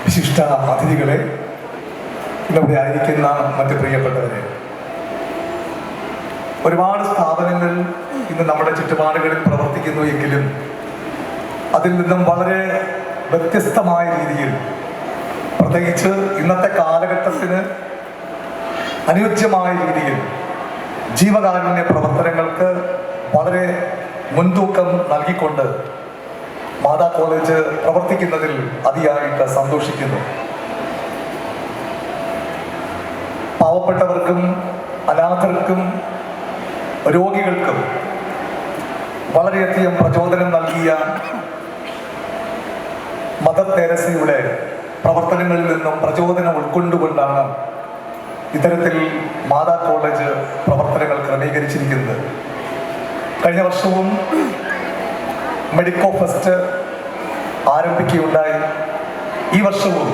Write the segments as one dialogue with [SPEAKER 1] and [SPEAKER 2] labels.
[SPEAKER 1] വിശിഷ്ട അതിഥികളെ, ഇവിടെ ആയിരിക്കുന്ന മറ്റ് പ്രിയപ്പെട്ടവരെ, ഒരുപാട് സ്ഥാപനങ്ങൾ ഇന്ന് നമ്മുടെ ചുറ്റുപാടുകളിൽ പ്രവർത്തിക്കുന്നു എങ്കിലും അതിൽ നിന്നും വളരെ വ്യത്യസ്തമായ രീതിയിൽ, പ്രത്യേകിച്ച് ഇന്നത്തെ കാലഘട്ടത്തിന് അനുയോജ്യമായ രീതിയിൽ ജീവകാരുണ്യ പ്രവർത്തനങ്ങൾക്ക് വളരെ മുൻതൂക്കം നൽകിക്കൊണ്ട് മാതാ കോളേജ് പ്രവർത്തിക്കുന്നതിൽ അതിയായിട്ട് സന്തോഷിക്കുന്നു. പാവപ്പെട്ടവർക്കും അനാഥർക്കും രോഗികൾക്കും വളരെയധികം പ്രചോദനം നൽകിയ മദർ തെരേസയുടെ പ്രവർത്തനങ്ങളിൽ നിന്നും പ്രചോദനം ഉൾക്കൊണ്ടുകൊണ്ടാണ് ഇത്തരത്തിൽ മാതാ കോളേജ് പ്രവർത്തനങ്ങൾ ക്രമീകരിച്ചിരിക്കുന്നത്. കഴിഞ്ഞ വർഷവും മെഡിക്കോ ഫെസ്റ്റ് ആരംഭിക്കുകയുണ്ടായി. ഈ വർഷവും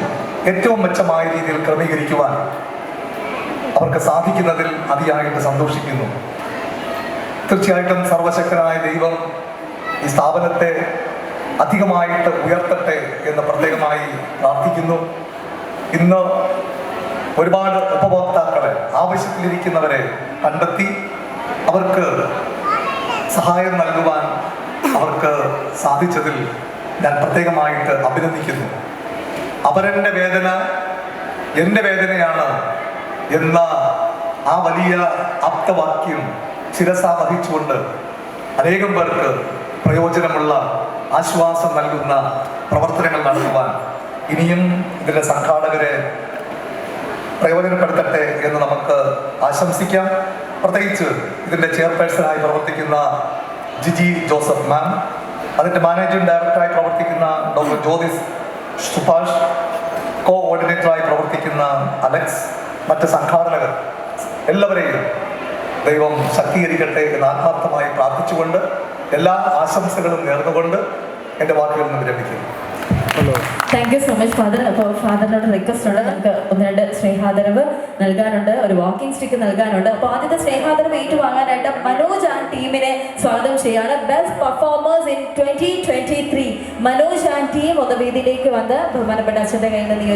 [SPEAKER 1] ഏറ്റവും മെച്ചമായ രീതിയിൽ ക്രമീകരിക്കുവാൻ അവർക്ക് സാധിക്കുന്നതിൽ അതിയായിട്ട് സന്തോഷിക്കുന്നു. തീർച്ചയായിട്ടും സർവശക്തനായ ദൈവം ഈ സ്ഥാപനത്തെ അധികമായിട്ട് ഉയർത്തട്ടെ എന്ന് പ്രത്യേകമായി പ്രാർത്ഥിക്കുന്നു. ഇന്ന് ഒരുപാട് ഉപഭോക്താക്കളെ, ആവശ്യത്തിലിരിക്കുന്നവരെ കണ്ടെത്തി അവർക്ക് സഹായം നൽകുവാൻ അവർക്ക് സാധിച്ചതിൽ ഞാൻ പ്രത്യേകമായിട്ട് അഭിനന്ദിക്കുന്നു. അവരെൻ്റെ വേദന എൻ്റെ വേദനയാണ് എന്ന ആ വലിയ ആപ്തവാക്യം ശിരസ വഹിച്ചുകൊണ്ട് അനേകം പേർക്ക് പ്രയോജനമുള്ള, ആശ്വാസം നൽകുന്ന പ്രവർത്തനങ്ങൾ നടത്തുവാൻ ഇനിയും ഇതിൻ്റെ സംഘാടകരെ പ്രയോജനപ്പെടുത്തട്ടെ എന്ന് നമുക്ക് ആശംസിക്കാം. പ്രത്യേകിച്ച് ഇതിൻ്റെ ചെയർപേഴ്സണായി പ്രവർത്തിക്കുന്ന ജിജി ജോസഫ് മാം, അതിൻ്റെ മാനേജിംഗ് ഡയറക്ടറായി പ്രവർത്തിക്കുന്ന ഡോക്ടർ ജ്യോതിസ് സുഭാഷ്, കോഓർഡിനേറ്ററായി പ്രവർത്തിക്കുന്ന അലക്സ്, മറ്റ് സംഘാടകർ എല്ലാവരെയും ദൈവം ശക്തീകരിക്കട്ടെ എന്ന് ആത്മാർത്ഥമായി പ്രാർത്ഥിച്ചുകൊണ്ട് എല്ലാ ആശംസകളും നേർന്നുകൊണ്ട് എൻ്റെ വാക്കുകൾ നിന്ന് വിരമിക്കുന്നു.
[SPEAKER 2] Thank you so much father. അപ്പോൾ ഫാദറിനോട് റിക്വസ്റ്റ് ഉണ്ട്, നമുക്ക് ഒന്ന് രണ്ട് സ്നേഹാദരവ് നൽകാനുണ്ട്, ഒരു വാക്കിംഗ് സ്റ്റിക്ക് നൽകാനുണ്ട്. അപ്പോൾ ആദ്യത്തെ സ്നേഹാദരവ് ഏറ്റുവാങ്ങാനായിട്ട് മനോജ് ആൻഡ് ടീമിനെ സ്വാഗതം ചെയ്യാണ്. Best performers in 2023 Manoj and team ഒന്ന് വേദിയിലേക്ക് വന്ന് ബഹുമാനപ്പെട്ട അച്ഛൻ്റെ കയ്യിൽ നിന്ന്